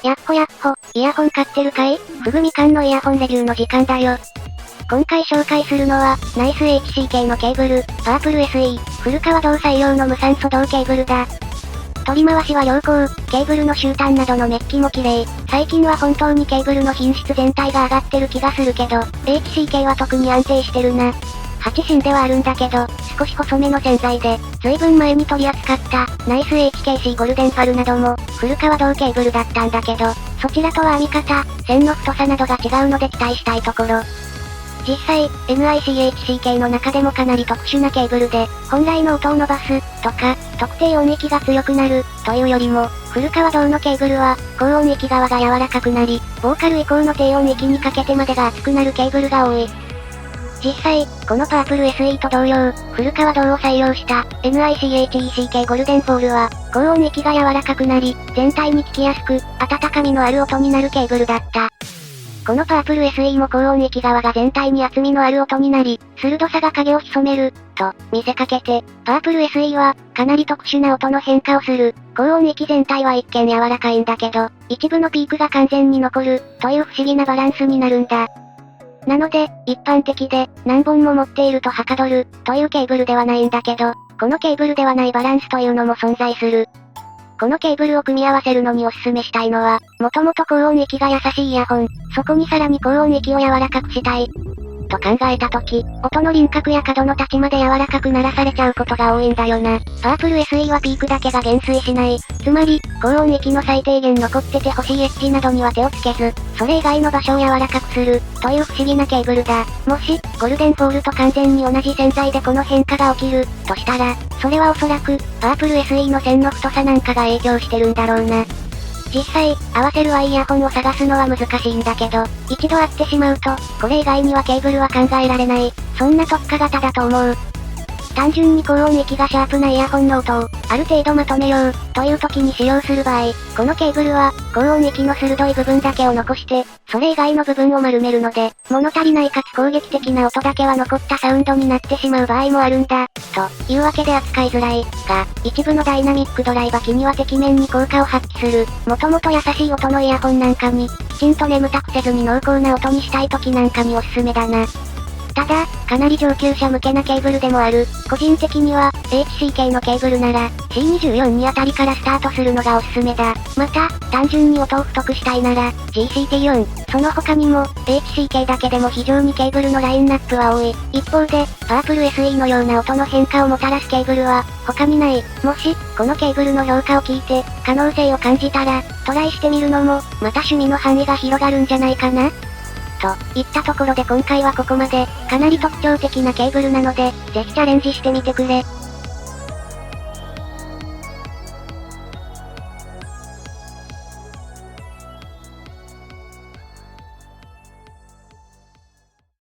やっほやっほ、イヤホン買ってるかい？ふぐみかんのイヤホンレビューの時間だよ。今回紹介するのは、ナイス HCK のケーブル、パープル SE、古川堂採用の無酸素銅ケーブルだ。取り回しは良好、ケーブルの終端などのメッキも綺麗。最近は本当にケーブルの品質全体が上がってる気がするけど、HCK は特に安定してるな。8芯ではあるんだけど、少し細めの洗剤で、随分前に取り扱った、ナイス HKC ゴルデンファルなども、古川堂ケーブルだったんだけど、そちらとは編み方、線の太さなどが違うので期待したいところ。実際、NICHCK の中でもかなり特殊なケーブルで、本来の音を伸ばす、とか、特定音域が強くなる、というよりも、古川堂のケーブルは、高音域側が柔らかくなり、ボーカル以降の低音域にかけてまでが熱くなるケーブルが多い。実際、このパープル SE と同様、古川堂を採用した NICHECK ゴルデンフォールは、高音域が柔らかくなり、全体に聞きやすく、温かみのある音になるケーブルだった。このパープル SE も高音域側が全体に厚みのある音になり、鋭さが影を潜める、と見せかけて、パープル SE は、かなり特殊な音の変化をする。高音域全体は一見柔らかいんだけど、一部のピークが完全に残る、という不思議なバランスになるんだ。なので、一般的で、何本も持っているとはかどる、というケーブルではないんだけど、このケーブルではないバランスというのも存在する。このケーブルを組み合わせるのにおすすめしたいのは、もともと高音域が優しいイヤホン、そこにさらに高音域を柔らかくしたい。と考えたとき、音の輪郭や角の立ちまで柔らかくならされちゃうことが多いんだよな。パープル SE はピークだけが減衰しない。つまり、高音域の最低限残っててほしいエッジなどには手をつけず、それ以外の場所を柔らかくする、という不思議なケーブルだ。もし、ゴルデンフォールと完全に同じ洗剤でこの変化が起きる、としたら、それはおそらく、パープル SE の線の太さなんかが影響してるんだろうな。実際、合わせるイヤホンを探すのは難しいんだけど、一度会ってしまうと、これ以外にはケーブルは考えられない、そんな特化型だと思う。単純に高音域がシャープなイヤホンの音を、ある程度まとめよう、という時に使用する場合、このケーブルは、高音域の鋭い部分だけを残して、それ以外の部分を丸めるので、物足りないかつ攻撃的な音だけは残ったサウンドになってしまう場合もあるんだ、というわけで扱いづらい、が、一部のダイナミックドライバ機にはてきめんに効果を発揮する、もともと優しい音のイヤホンなんかに、きちんと眠たくせずに濃厚な音にしたい時なんかにおすすめだな。ただ、かなり上級者向けなケーブルでもある。個人的には、HCK のケーブルなら、C24 にあたりからスタートするのがおすすめだ。また、単純に音を太くしたいなら、GCT4。その他にも、HCK だけでも非常にケーブルのラインナップは多い。一方で、パープル SE のような音の変化をもたらすケーブルは、他にない。もし、このケーブルの評価を聞いて、可能性を感じたら、トライしてみるのも、また趣味の範囲が広がるんじゃないかな。といったところで今回はここまで、かなり特徴的なケーブルなので、ぜひチャレンジしてみてくれ。